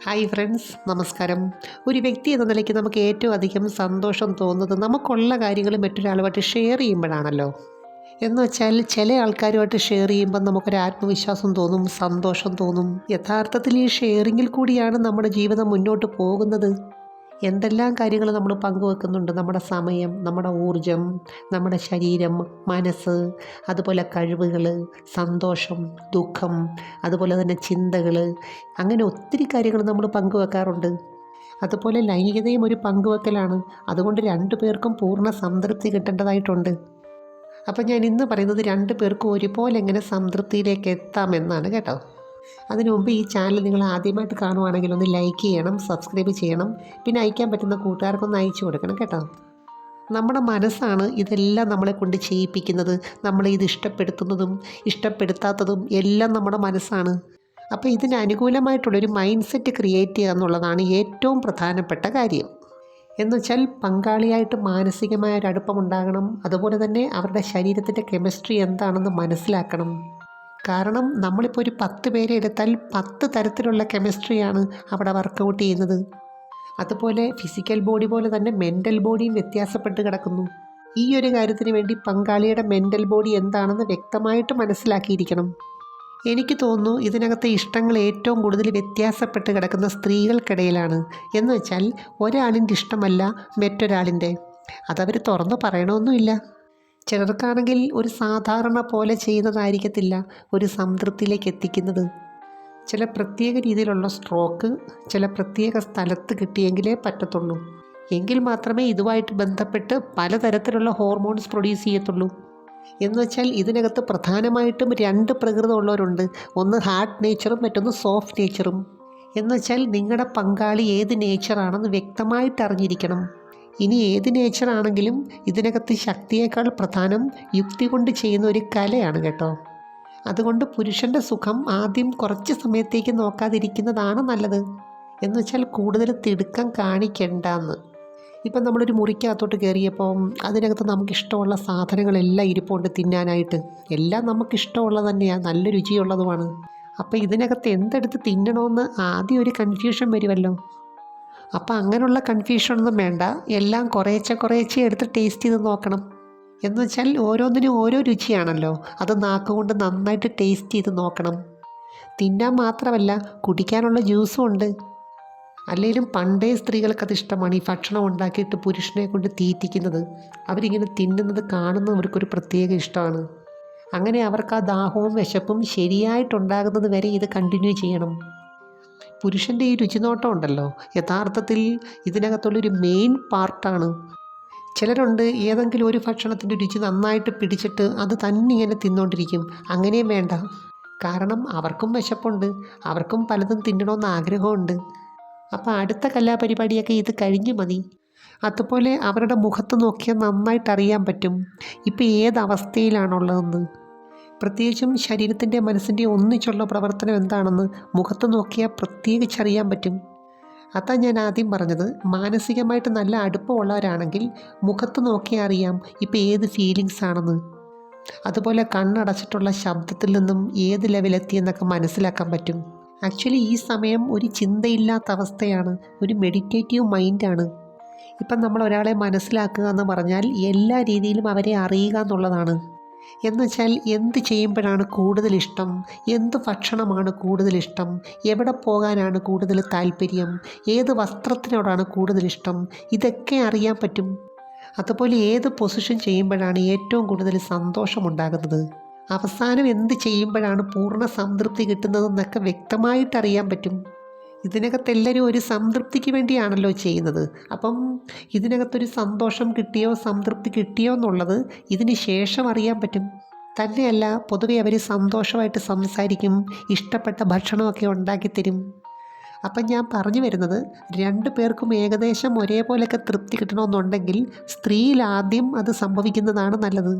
Hi friends, നമസ്കാരം. ഒരു വ്യക്തി എന്ന നിലയ്ക്ക് നമുക്ക് ഏറ്റവും അധികം സന്തോഷം തോന്നുന്നത് നമുക്കുള്ള കാര്യങ്ങൾ മറ്റൊരാളുമായിട്ട് ഷെയർ ചെയ്യുമ്പോഴാണല്ലോ. എന്ന് വെച്ചാൽ ചില ആൾക്കാരുമായിട്ട് ഷെയർ ചെയ്യുമ്പോൾ നമുക്കൊരു ആത്മവിശ്വാസം തോന്നും, സന്തോഷം തോന്നും. യഥാർത്ഥത്തിൽ ഈ ഷെയറിങ്ങിൽ കൂടിയാണ് നമ്മുടെ ജീവിതം മുന്നോട്ട് പോകുന്നത്. എന്തെല്ലാം കാര്യങ്ങൾ നമ്മൾ പങ്കുവെക്കുന്നുണ്ട്. നമ്മുടെ സമയം, നമ്മുടെ ഊർജം, നമ്മുടെ ശരീരം, മനസ്സ്, അതുപോലെ കഴിവുകൾ, സന്തോഷം, ദുഃഖം, അതുപോലെ തന്നെ ചിന്തകൾ, അങ്ങനെ ഒത്തിരി കാര്യങ്ങൾ നമ്മൾ പങ്കുവെക്കാറുണ്ട്. അതുപോലെ ലൈംഗികതയും ഒരു പങ്കുവെക്കലാണ്. അതുകൊണ്ട് രണ്ടു പേർക്കും പൂർണ്ണ സംതൃപ്തി കിട്ടേണ്ടതായിട്ടുണ്ട്. അപ്പം ഞാൻ ഇന്ന് പറയുന്നത് രണ്ടു പേർക്കും ഒരുപോലെ എങ്ങനെ സംതൃപ്തിയിലേക്ക് എത്താമെന്നാണ് കേട്ടോ. അതിനു മുമ്പ് ഈ ചാനൽ നിങ്ങൾ ആദ്യമായിട്ട് കാണുവാണെങ്കിൽ ഒന്ന് ലൈക്ക് ചെയ്യണം, സബ്സ്ക്രൈബ് ചെയ്യണം, പിന്നെ അയക്കാൻ പറ്റുന്ന കൂട്ടുകാർക്കൊന്ന് അയച്ചു കൊടുക്കണം കേട്ടോ. നമ്മുടെ മനസ്സാണ് ഇതെല്ലാം നമ്മളെ കൊണ്ട് ചെയ്യിപ്പിക്കുന്നത്. നമ്മളെ ഇത് ഇഷ്ടപ്പെടുത്തുന്നതും ഇഷ്ടപ്പെടുത്താത്തതും എല്ലാം നമ്മുടെ മനസ്സാണ്. അപ്പോൾ ഇതിന് അനുകൂലമായിട്ടുള്ളൊരു മൈൻഡ് സെറ്റ് ക്രിയേറ്റ് ചെയ്യുക എന്നുള്ളതാണ് ഏറ്റവും പ്രധാനപ്പെട്ട കാര്യം. എന്നുവെച്ചാൽ പങ്കാളിയായിട്ട് മാനസികമായ ഒരു അടുപ്പമുണ്ടാകണം. അതുപോലെ തന്നെ അവരുടെ ശരീരത്തിൻ്റെ കെമിസ്ട്രി എന്താണെന്ന് മനസ്സിലാക്കണം. കാരണം നമ്മളിപ്പോൾ ഒരു 10 പേരെ എടുത്താൽ 10 തരത്തിലുള്ള കെമിസ്ട്രിയാണ് അവിടെ വർക്കൗട്ട് ചെയ്യുന്നത്. അതുപോലെ ഫിസിക്കൽ ബോഡി പോലെ തന്നെ മെൻ്റൽ ബോഡിയും വ്യത്യാസപ്പെട്ട് കിടക്കുന്നു. ഈ ഒരു കാര്യത്തിന് വേണ്ടി പങ്കാളിയുടെ മെൻ്റൽ ബോഡി എന്താണെന്ന് വ്യക്തമായിട്ട് മനസ്സിലാക്കിയിരിക്കണം. എനിക്ക് തോന്നുന്നു ഇതിനകത്തെ ഇഷ്ടങ്ങൾ ഏറ്റവും കൂടുതൽ വ്യത്യാസപ്പെട്ട് കിടക്കുന്ന സ്ത്രീകൾക്കിടയിലാണ്. എന്ന് വെച്ചാൽ ഒരാളിൻ്റെ ഇഷ്ടമല്ല മറ്റൊരാളിൻ്റെ. അതവർ തുറന്നു പറയണമെന്നുമില്ല. ചിലർക്കാണെങ്കിൽ ഒരു സാധാരണ പോലെ ചെയ്യുന്നതായിരിക്കത്തില്ല ഒരു സംതൃപ്തിയിലേക്ക് എത്തിക്കുന്നത്. ചില പ്രത്യേക രീതിയിലുള്ള സ്ട്രോക്ക് ചില പ്രത്യേക സ്ഥലത്ത് കിട്ടിയെങ്കിലേ പറ്റത്തുള്ളൂ. എങ്കിൽ മാത്രമേ ഇതുമായിട്ട് ബന്ധപ്പെട്ട് പലതരത്തിലുള്ള ഹോർമോൺസ് പ്രൊഡ്യൂസ് ചെയ്യത്തുള്ളൂ. എന്ന് വെച്ചാൽ ഇതിനകത്ത് പ്രധാനമായിട്ടും 2 പ്രകൃതമുള്ളവരുണ്ട്. ഒന്ന് ഹാർഡ് നേച്ചറും മറ്റൊന്ന് സോഫ്റ്റ് നേച്ചറും. എന്ന് വെച്ചാൽ നിങ്ങളുടെ പങ്കാളി ഏത് നേച്ചറാണെന്ന് വ്യക്തമായിട്ട് അറിഞ്ഞിരിക്കണം. ഇനി ഏത് നേച്ചറാണെങ്കിലും ഇതിനകത്ത് ശക്തിയേക്കാൾ പ്രധാനം യുക്തി കൊണ്ട് ചെയ്യുന്ന ഒരു കലയാണ് കേട്ടോ. അതുകൊണ്ട് പുരുഷൻ്റെ സുഖം ആദ്യം കുറച്ച് സമയത്തേക്ക് നോക്കാതിരിക്കുന്നതാണ് നല്ലത്. എന്ന് വെച്ചാൽ കൂടുതൽ തിടുക്കം കാണിക്കണ്ടെന്ന്. ഇപ്പം നമ്മളൊരു മുറിക്കകത്തോട്ട് കയറിയപ്പോൾ അതിനകത്ത് നമുക്കിഷ്ടമുള്ള സാധനങ്ങളെല്ലാം ഇരിപ്പുണ്ട് തിന്നാനായിട്ട്. എല്ലാം നമുക്കിഷ്ടമുള്ളത് തന്നെയാണ്, നല്ല രുചിയുള്ളതുമാണ്. അപ്പോൾ ഇതിനകത്ത് എന്തെടുത്ത് തിന്നണമെന്ന് ആദ്യം ഒരു കൺഫ്യൂഷൻ വരുമല്ലോ. അപ്പോൾ അങ്ങനെയുള്ള കൺഫ്യൂഷനൊന്നും വേണ്ട. എല്ലാം കുറേശ്ശെ എടുത്ത് ടേസ്റ്റ് ചെയ്ത് നോക്കണം. എന്ന് വെച്ചാൽ ഓരോന്നിനും ഓരോ രുചിയാണല്ലോ. അത് നാക്കുകൊണ്ട് നന്നായിട്ട് ടേസ്റ്റ് ചെയ്ത് നോക്കണം. തിന്നാൻ മാത്രമല്ല, കുടിക്കാനുള്ള ജ്യൂസും ഉണ്ട്. അല്ലെങ്കിലും പണ്ടേ സ്ത്രീകൾക്കത് ഇഷ്ടമാണ്, ഈ ഭക്ഷണം ഉണ്ടാക്കിയിട്ട് പുരുഷനെ കൊണ്ട് തീറ്റിക്കുന്നത്. അവരിങ്ങനെ തിന്നുന്നത് കാണുന്നവർക്കൊരു പ്രത്യേക ഇഷ്ടമാണ്. അങ്ങനെ അവർക്ക് ആ ദാഹവും വിശപ്പും ശരിയായിട്ടുണ്ടാകുന്നത് വരെ ഇത് കണ്ടിന്യൂ ചെയ്യണം. പുരുഷൻ്റെ ഈ രുചിനോട്ടം ഉണ്ടല്ലോ, യഥാർത്ഥത്തിൽ ഇതിനകത്തുള്ളൊരു മെയിൻ പാർട്ടാണ്. ചിലരുണ്ട് ഏതെങ്കിലും ഒരു ഭക്ഷണത്തിൻ്റെ രുചി നന്നായിട്ട് പിടിച്ചിട്ട് അത് തന്നെ ഇങ്ങനെ തിന്നുകൊണ്ടിരിക്കും. അങ്ങനെയും വേണ്ട. കാരണം അവർക്കും വിശപ്പുണ്ട്, അവർക്കും പലതും തിന്നണമെന്ന് ആഗ്രഹമുണ്ട്. അപ്പോൾ അടുത്ത കലാപരിപാടിയൊക്കെ ഇത് കഴിഞ്ഞ് മതി. അതുപോലെ അവരുടെ മുഖത്ത് നോക്കിയാൽ നന്നായിട്ട് അറിയാൻ പറ്റും ഇപ്പോൾ ഏതവസ്ഥയിലാണുള്ളതെന്ന്. പ്രത്യേകിച്ചും ശരീരത്തിൻ്റെ മനസ്സിൻ്റെ ഒന്നിച്ചുള്ള പ്രവർത്തനം എന്താണെന്ന് മുഖത്ത് നോക്കിയാൽ പ്രത്യേകിച്ചറിയാൻ പറ്റും. അതാ ഞാൻ ആദ്യം പറഞ്ഞത്, മാനസികമായിട്ട് നല്ല അടുപ്പമുള്ളവരാണെങ്കിൽ മുഖത്ത് നോക്കിയാൽ അറിയാം ഇപ്പോൾ ഏത് ഫീലിങ്സ് ആണെന്ന്. അതുപോലെ കണ്ണടച്ചിട്ടുള്ള ശബ്ദത്തിൽ നിന്നും ഏത് ലെവലെത്തിയെന്നൊക്കെ മനസ്സിലാക്കാൻ പറ്റും. ആക്ച്വലി ഈ സമയം ഒരു ചിന്തയില്ലാത്ത അവസ്ഥയാണ്, ഒരു മെഡിറ്റേറ്റീവ് മൈൻഡാണ്. ഇപ്പം നമ്മൾ ഒരാളെ മനസ്സിലാക്കുക എന്ന് പറഞ്ഞാൽ എല്ലാ രീതിയിലും അവരെ അറിയുക എന്നുള്ളതാണ്. എന്നുവെച്ചാൽ എന്ത് ചെയ്യുമ്പോഴാണ് കൂടുതൽ ഇഷ്ടം, എന്ത് ഭക്ഷണമാണ് കൂടുതൽ ഇഷ്ടം, എവിടെ പോകാനാണ് കൂടുതൽ താല്പര്യം, ഏത് വസ്ത്രത്തിനോടാണ് കൂടുതൽ ഇഷ്ടം, ഇതൊക്കെ അറിയാൻ പറ്റും. അതുപോലെ ഏത് പൊസിഷൻ ചെയ്യുമ്പോഴാണ് ഏറ്റവും കൂടുതൽ സന്തോഷമുണ്ടാകുന്നത്, അവസാനം എന്ത് ചെയ്യുമ്പോഴാണ് പൂർണ്ണ സംതൃപ്തി കിട്ടുന്നതെന്നൊക്കെ വ്യക്തമായിട്ട് അറിയാൻ പറ്റും. ഇതിനകത്തെല്ലാവരും ഒരു സംതൃപ്തിക്ക് വേണ്ടിയാണല്ലോ ചെയ്യുന്നത്. അപ്പം ഇതിനകത്തൊരു സന്തോഷം കിട്ടിയോ സംതൃപ്തി കിട്ടിയോ എന്നുള്ളത് ഇതിന് ശേഷം അറിയാൻ പറ്റും. തന്നെയല്ല, പൊതുവെ അവർ സന്തോഷമായിട്ട് സംസാരിക്കും, ഇഷ്ടപ്പെട്ട ഭക്ഷണമൊക്കെ ഉണ്ടാക്കിത്തരും. അപ്പം ഞാൻ പറഞ്ഞു വരുന്നത്, 2 പേർക്കും ഏകദേശം ഒരേപോലെയൊക്കെ തൃപ്തി കിട്ടണമെന്നുണ്ടെങ്കിൽ സ്ത്രീയിൽ ആദ്യം അത് സംഭവിക്കുന്നതാണ് നല്ലത്.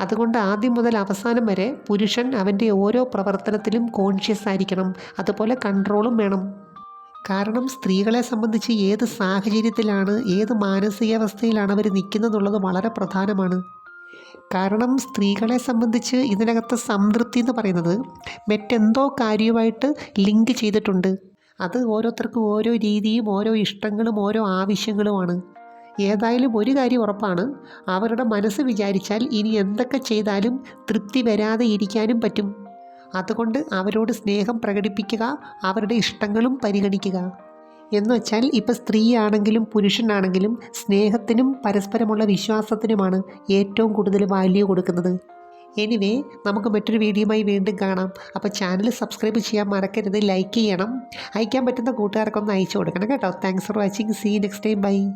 അതുകൊണ്ട് ആദ്യം മുതൽ അവസാനം വരെ പുരുഷൻ അവൻ്റെ ഓരോ പ്രവർത്തനത്തിലും കോൺഷ്യസ് ആയിരിക്കണം. അതുപോലെ കൺട്രോളും വേണം. കാരണം സ്ത്രീകളെ സംബന്ധിച്ച് ഏത് സാഹചര്യത്തിലാണ്, ഏത് മാനസികാവസ്ഥയിലാണ് അവർ നിൽക്കുന്നതെന്നുള്ളത് വളരെ പ്രധാനമാണ്. കാരണം സ്ത്രീകളെ സംബന്ധിച്ച് ഇതിനകത്ത് സംതൃപ്തി എന്ന് പറയുന്നത് മറ്റെന്തോ കാര്യമായിട്ട് ലിങ്ക് ചെയ്തിട്ടുണ്ട്. അത് ഓരോരുത്തർക്കും ഓരോ രീതിയും ഓരോ ഇഷ്ടങ്ങളും ഓരോ ആവശ്യങ്ങളുമാണ്. ഏതായാലും ഒരു കാര്യം ഉറപ്പാണ്, അവരുടെ മനസ്സ് വിചാരിച്ചാൽ ഇനി എന്തൊക്കെ ചെയ്താലും തൃപ്തി വരാതെ ഇരിക്കാനും പറ്റും. അതുകൊണ്ട് അവരോട് സ്നേഹം പ്രകടിപ്പിക്കുക, അവരുടെ ഇഷ്ടങ്ങളും പരിഗണിക്കുക. എന്ന് വെച്ചാൽ ഇപ്പോൾ സ്ത്രീയാണെങ്കിലും പുരുഷനാണെങ്കിലും സ്നേഹത്തിനും പരസ്പരമുള്ള വിശ്വാസത്തിനുമാണ് ഏറ്റവും കൂടുതൽ വാല്യൂ കൊടുക്കുന്നത്. എനിവേ, നമുക്ക് മറ്റൊരു വീഡിയോയുമായി വീണ്ടും കാണാം. അപ്പോൾ ചാനൽ സബ്സ്ക്രൈബ് ചെയ്യാൻ മറക്കരുത്, ലൈക്ക് ചെയ്യണം, അയക്കാൻ പറ്റുന്ന കൂട്ടുകാർക്കൊന്ന് അയച്ചു കൊടുക്കണം കേട്ടോ. Thanks for watching. See next time. By.